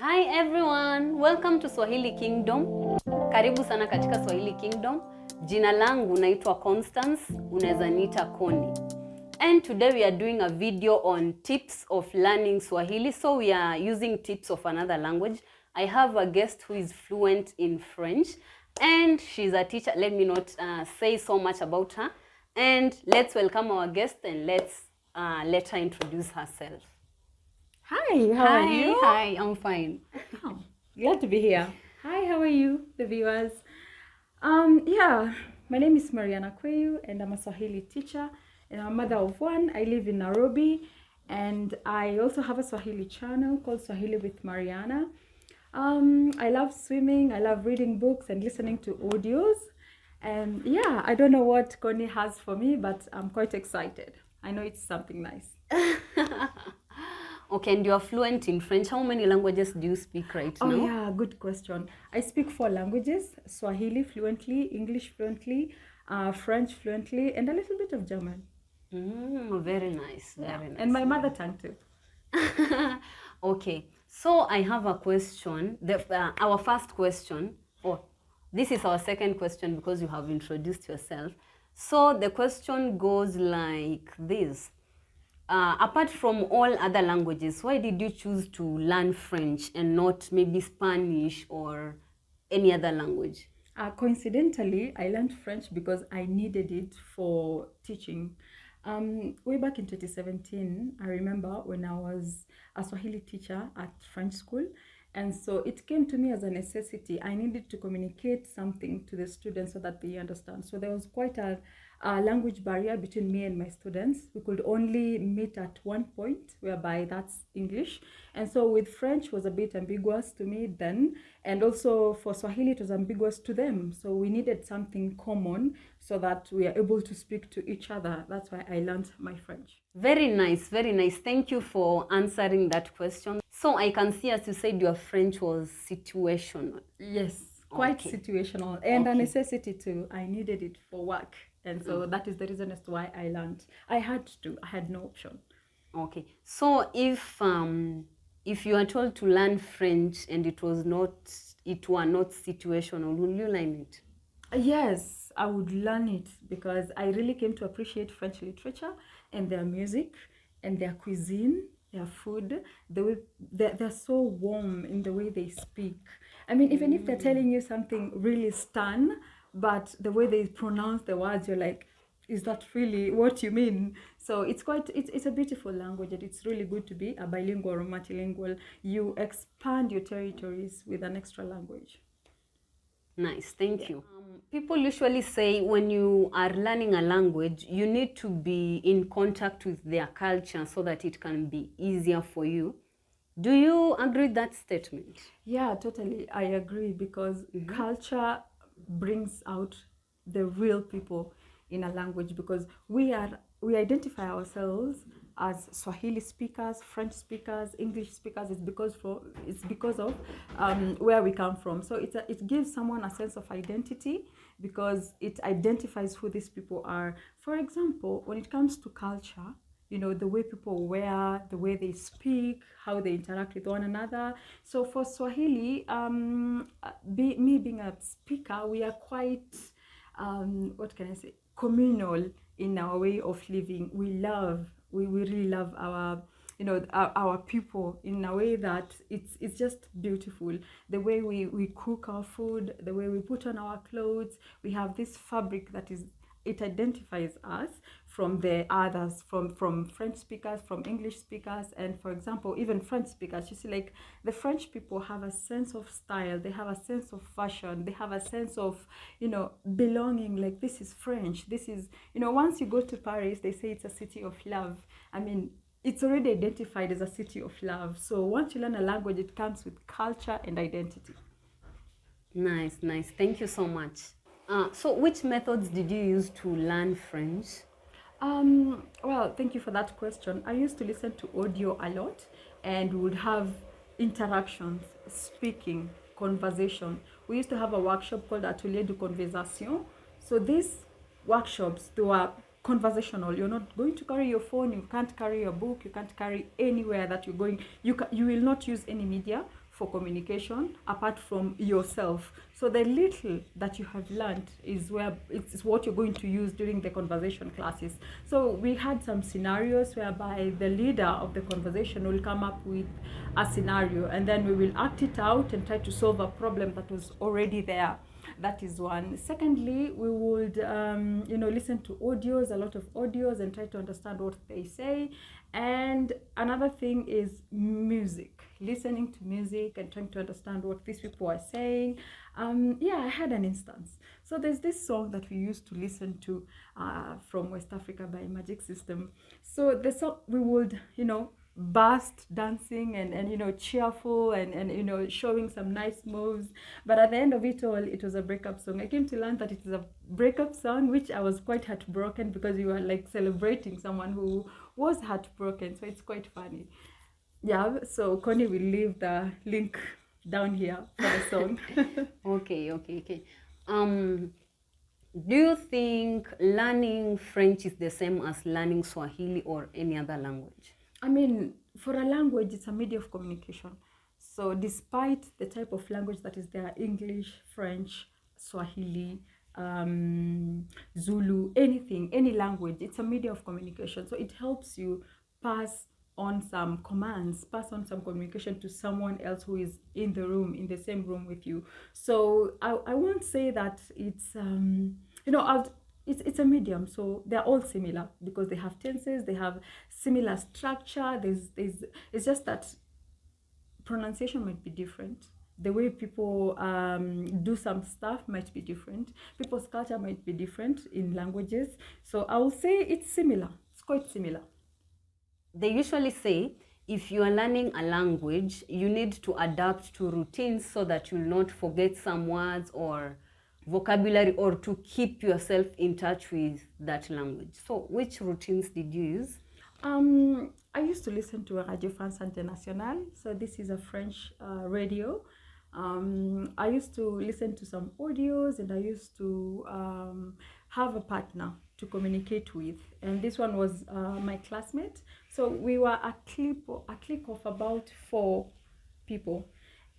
Hi everyone, welcome to Swahili Kingdom. Karibu sana katika Swahili Kingdom. Jina langu naitwa Constance, unaweza niita Connie. And today we are doing a video on tips of learning Swahili. So we are using tips of another language. I have a guest who is fluent in French and she's a teacher. Let me not say so much about her. And let's welcome our guest and let's let her introduce herself. Hi, how are you? Hi, I'm fine. Oh, glad to be here. Hi, how are you, the viewers? My name is Mariana Kweyu and I'm a Swahili teacher and I'm a mother of one. I live in Nairobi and I also have a Swahili channel called Swahili with Mariana. I love swimming, I love reading books and listening to audios. And yeah, I don't know what Connie has for me, but I'm quite excited. I know it's something nice. Okay, and you are fluent in French. How many languages do you speak right now? Oh yeah, good question. I speak 4 languages: Swahili fluently, English fluently, French fluently, and a little bit of German. Very nice, very nice. And my mother tongue too. Okay, so I have a question. Our first question, this is our second question because you have introduced yourself. So the question goes like this. Apart from all other languages, why did you choose to learn French and not maybe Spanish or any other language? Coincidentally, I learned French because I needed it for teaching. Way back in 2017, I remember when I was a Swahili teacher at French school. And so it came to me as a necessity. I needed to communicate something to the students so that they understand. So there was quite a language barrier between me and my students. We could only meet at one point, whereby that's English. And so with French was a bit ambiguous to me then. And also for Swahili, it was ambiguous to them. So we needed something common so that we are able to speak to each other. That's why I learned my French. Very nice, very nice. Thank you for answering that question. So I can see, as you said, your French was situational. Yes, quite situational and a necessity too. I needed it for work. And so that is the reason as to why I learned. I had no option. Okay. So if you are told to learn French and it were not situational, will you learn it? Yes, I would learn it because I really came to appreciate French literature and their music and their cuisine, their food. They're so warm in the way they speak. I mean, even if they're telling you something really stern, but the way they pronounce the words, you're like, is that really what you mean? So it's a beautiful language and it's really good to be a bilingual or multilingual. You expand your territories with an extra language. Nice, thank you. People usually say when you are learning a language, you need to be in contact with their culture so that it can be easier for you. Do you agree with that statement? Yeah, totally. I agree because culture brings out the real people in a language because we identify ourselves as Swahili speakers, French speakers, English speakers. It's because of where we come from. So it gives someone a sense of identity because it identifies who these people are. For example, when it comes to culture, you know, the way people wear, the way they speak, how they interact with one another. So for Swahili, me being a speaker, we are quite, what can I say, communal in our way of living. We really love our people in a way that it's just beautiful. The way we cook our food, the way we put on our clothes, we have this fabric that it identifies us from the others, from French speakers, from English speakers, and for example, even French speakers. You see, like the French people have a sense of style, they have a sense of fashion, they have a sense of, belonging, like this is French, this is, once you go to Paris, they say it's a city of love. I mean, it's already identified as a city of love. So once you learn a language, it comes with culture and identity. Nice. Thank you so much. So which methods did you use to learn French? Well, thank you for that question. I used to listen to audio a lot and we would have interactions, speaking, conversation. We used to have a workshop called Atelier de Conversation. So these workshops, they were conversational. You're not going to carry your phone, you can't carry your book, you can't carry anywhere that you're going. You will not use any media for communication apart from yourself. So the little that you have learned is where it's what you're going to use during the conversation classes. So we had some scenarios whereby the leader of the conversation will come up with a scenario, and then we will act it out and try to solve a problem that was already there. That is one. Secondly, we would listen to audios, a lot of audios, and try to understand what they say. And another thing is music, listening to music and trying to understand what these people are saying. I had an instance. So there's this song that we used to listen to from West Africa by Magic System. So the song, we would burst dancing and cheerful and showing some nice moves, but at the end of it all, it was a breakup song. I came to learn that it is a breakup song, which I was quite heartbroken, because you were like celebrating someone who was heartbroken. So it's quite funny. Yeah, so Connie will leave the link down here for the song. Okay. Do you think learning French is the same as learning Swahili or any other language? I mean, for a language, it's a medium of communication. So despite the type of language that is there, English, French, Swahili, Zulu, anything, any language, it's a medium of communication. So it helps you pass on some commands, pass on some communication to someone else who is in the room, in the same room with you. So I won't say that it's, it's a medium. So they're all similar because they have tenses, they have similar structure. It's just that pronunciation might be different. The way people do some stuff might be different. People's culture might be different in languages. So I will say it's similar. It's quite similar. They usually say if you are learning a language, you need to adapt to routines so that you'll not forget some words or vocabulary, or to keep yourself in touch with that language. So which routines did you use? I used to listen to Radio France Internationale. So this is a French radio. I used to listen to some audios, and I used to have a partner to communicate with, and this one was my classmate. So we were a clique of about 4 people,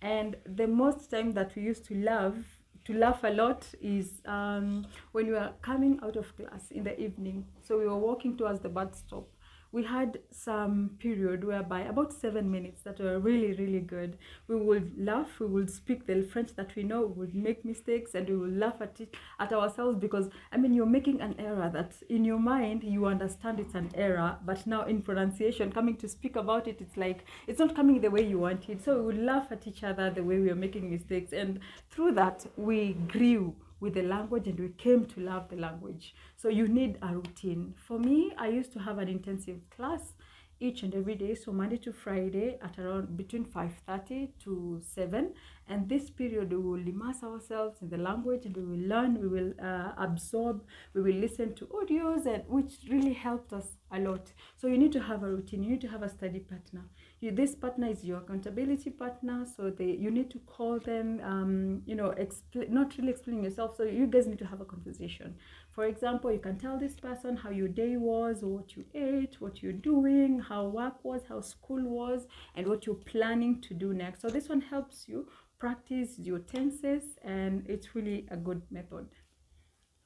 and the most time that we used to laugh a lot is when we were coming out of class in the evening. So we were walking towards the bus stop. We had some period whereby about 7 minutes that were really, really good. We would laugh, we would speak the French that we know, we would make mistakes, and we would laugh at ourselves, because, I mean, you're making an error that in your mind, you understand it's an error, but now in pronunciation, coming to speak about it, it's like, it's not coming the way you want it. So we would laugh at each other the way we were making mistakes, and through that, we grew with the language, and we came to love the language. So you need a routine. For me, I used to have an intensive class each and every day, so Monday to Friday at around between 5:30 to 7, and this period we will immerse ourselves in the language, and we will learn, we will absorb, we will listen to audios, and which really helped us a lot. So you need to have a routine, you need to have a study partner. This partner is your accountability partner, so you need to call them, not really explaining yourself, so you guys need to have a conversation. For example, you can tell this person how your day was, or what you ate, what you're doing, how work was, how school was, and what you're planning to do next. So this one helps you practice your tenses, and it's really a good method.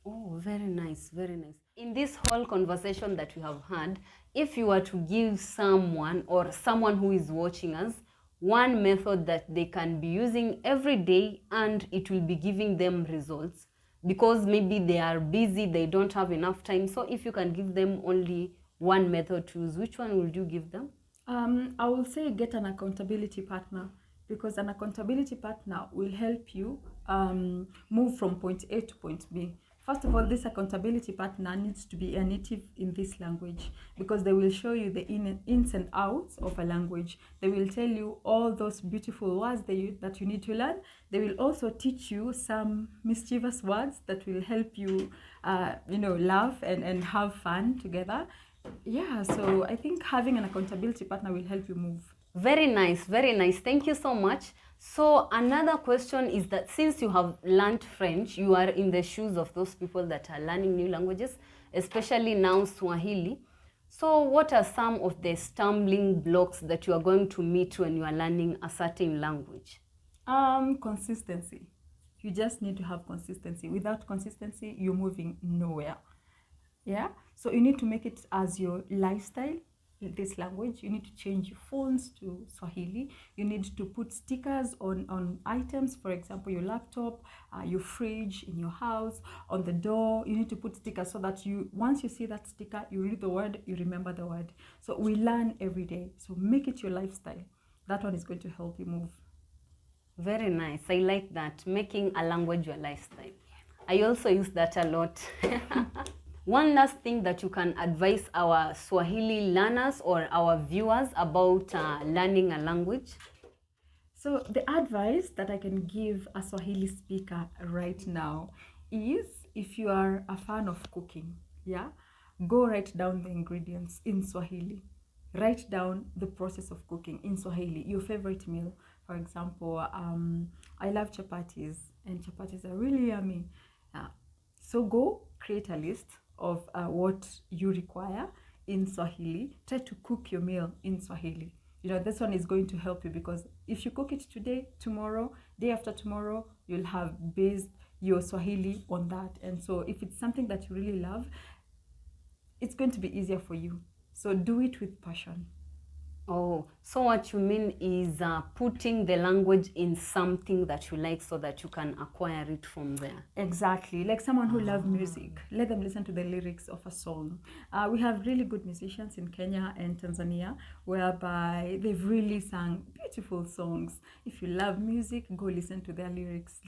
Oh, very nice, very nice. In this whole conversation that we have had, if you were to give someone or someone who is watching us one method that they can be using every day and it will be giving them results, because maybe they are busy, they don't have enough time. So if you can give them only one method to use, which one would you give them? I will say get an accountability partner, because an accountability partner will help you move from point A to point B. First of all, this accountability partner needs to be a native in this language, because they will show you the ins and outs of a language. They will tell you all those beautiful words that you need to learn. They will also teach you some mischievous words that will help you, laugh and have fun together. Yeah, so I think having an accountability partner will help you move. Very nice, very nice. Thank you so much. So another question is that since you have learned French, you are in the shoes of those people that are learning new languages, especially now Swahili. So what are some of the stumbling blocks that you are going to meet when you are learning a certain language? Consistency. You just need to have consistency. Without consistency, you're moving nowhere. Yeah, so you need to make it as your lifestyle. This language, you need to change your phones to Swahili. You need to put stickers on items, for example your laptop, your fridge in your house, on the door. You need to put stickers so that you, once you see that sticker, you read the word, you remember the word. So we learn every day, so make it your lifestyle. That one is going to help you move. Very nice. I like that, making a language your lifestyle. I also use that a lot. One last thing that you can advise our Swahili learners or our viewers about learning a language? So the advice that I can give a Swahili speaker right now is, if you are a fan of cooking, yeah, go write down the ingredients in Swahili. Write down the process of cooking in Swahili, your favorite meal. For example, I love chapatis, and chapatis are really yummy. So go create a list of what you require in Swahili. Try to cook your meal in Swahili. You know, this one is going to help you, because if you cook it today, tomorrow, day after tomorrow, you'll have based your Swahili on that. And so if it's something that you really love, it's going to be easier for you. So do it with passion. Oh, so what you mean is putting the language in something that you like so that you can acquire it from there. Exactly. Like someone who loves music, let them listen to the lyrics of a song. We have really good musicians in Kenya and Tanzania, whereby they've really sung beautiful songs. If you love music, go listen to their lyrics.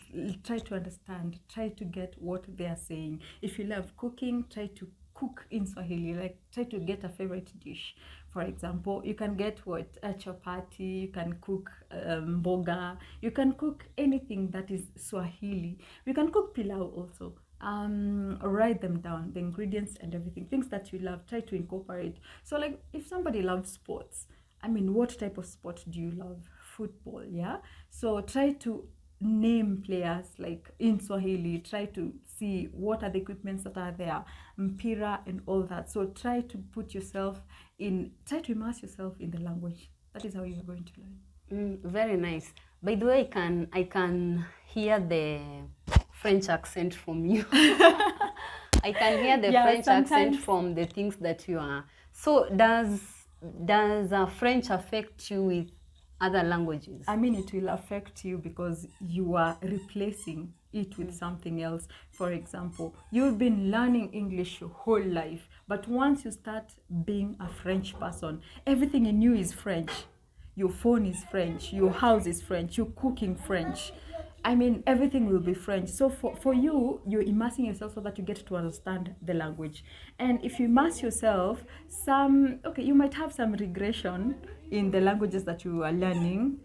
Try to understand. Try to get what they are saying. If you love cooking, try to cook in Swahili. Like, try to get a favorite dish. For example, you can get a chapati, you can cook mboga, you can cook anything that is Swahili. You can cook pilau also. Write them down, the ingredients and everything, things that you love, try to incorporate. So like, if somebody loves sports, I mean, what type of sport do you love? Football, yeah? So try to name players like in Swahili. Try to see what are the equipments that are there, mpira and all that. So try to put yourself in, try to immerse yourself in the language. That is how you are going to learn. Very nice. By the way, I can hear the French accent from you. I can hear the French accent from the things that you are. So does French affect you with other languages? I mean, it will affect you because you are replacing it with something else. For example, you've been learning English your whole life, but once you start being a French person, everything in you is French. Your phone is French, your house is French, you're cooking French. I mean, everything will be French. So for you, you're immersing yourself so that you get to understand the language. And if you immerse yourself, you might have some regression in the languages that you are learning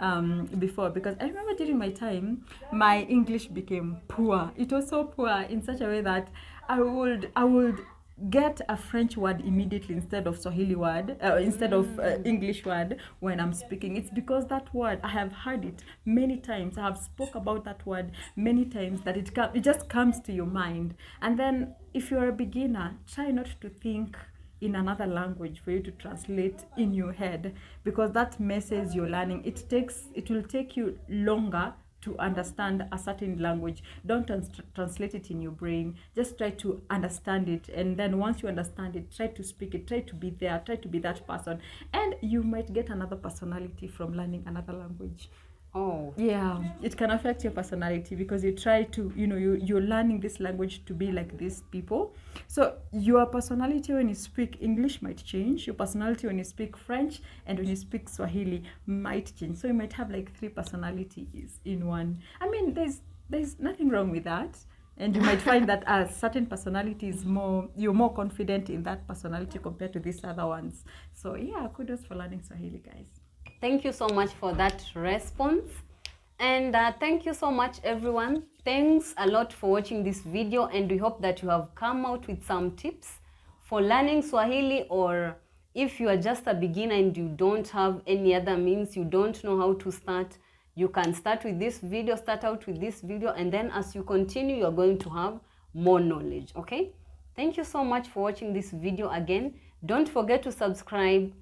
before. Because I remember during my time, my English became poor. It was so poor in such a way that I would get a French word immediately instead of Swahili word, instead of English word when I'm speaking. It's because that word, I have heard it many times. I have spoke about that word many times that it just comes to your mind. And then if you're a beginner, try not to think in another language for you to translate in your head, because that message you're learning, it will take you longer to understand a certain language. Don't translate it in your brain. Just try to understand it. And then once you understand it, try to speak it. Try to be there. Try to be that person. And you might get another personality from learning another language. Oh. Yeah, it can affect your personality because you try to, you're learning this language to be like these people. So your personality when you speak English might change. Your personality when you speak French and when you speak Swahili might change. So you might have like 3 personalities in one. I mean, there's nothing wrong with that. And you might find that a certain personality is you're more confident in that personality compared to these other ones. So yeah, kudos for learning Swahili, guys. Thank you so much for that response. And thank you so much, everyone. Thanks a lot for watching this video, and we hope that you have come out with some tips for learning Swahili, or if you are just a beginner and you don't have any other means, you don't know how to start, you can start with this video, start out with this video, and then as you continue, you're going to have more knowledge, okay? Thank you so much for watching this video again. Don't forget to subscribe.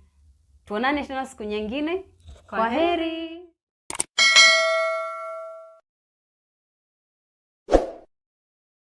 Tuonane tena siku nyingine. Kwaheri.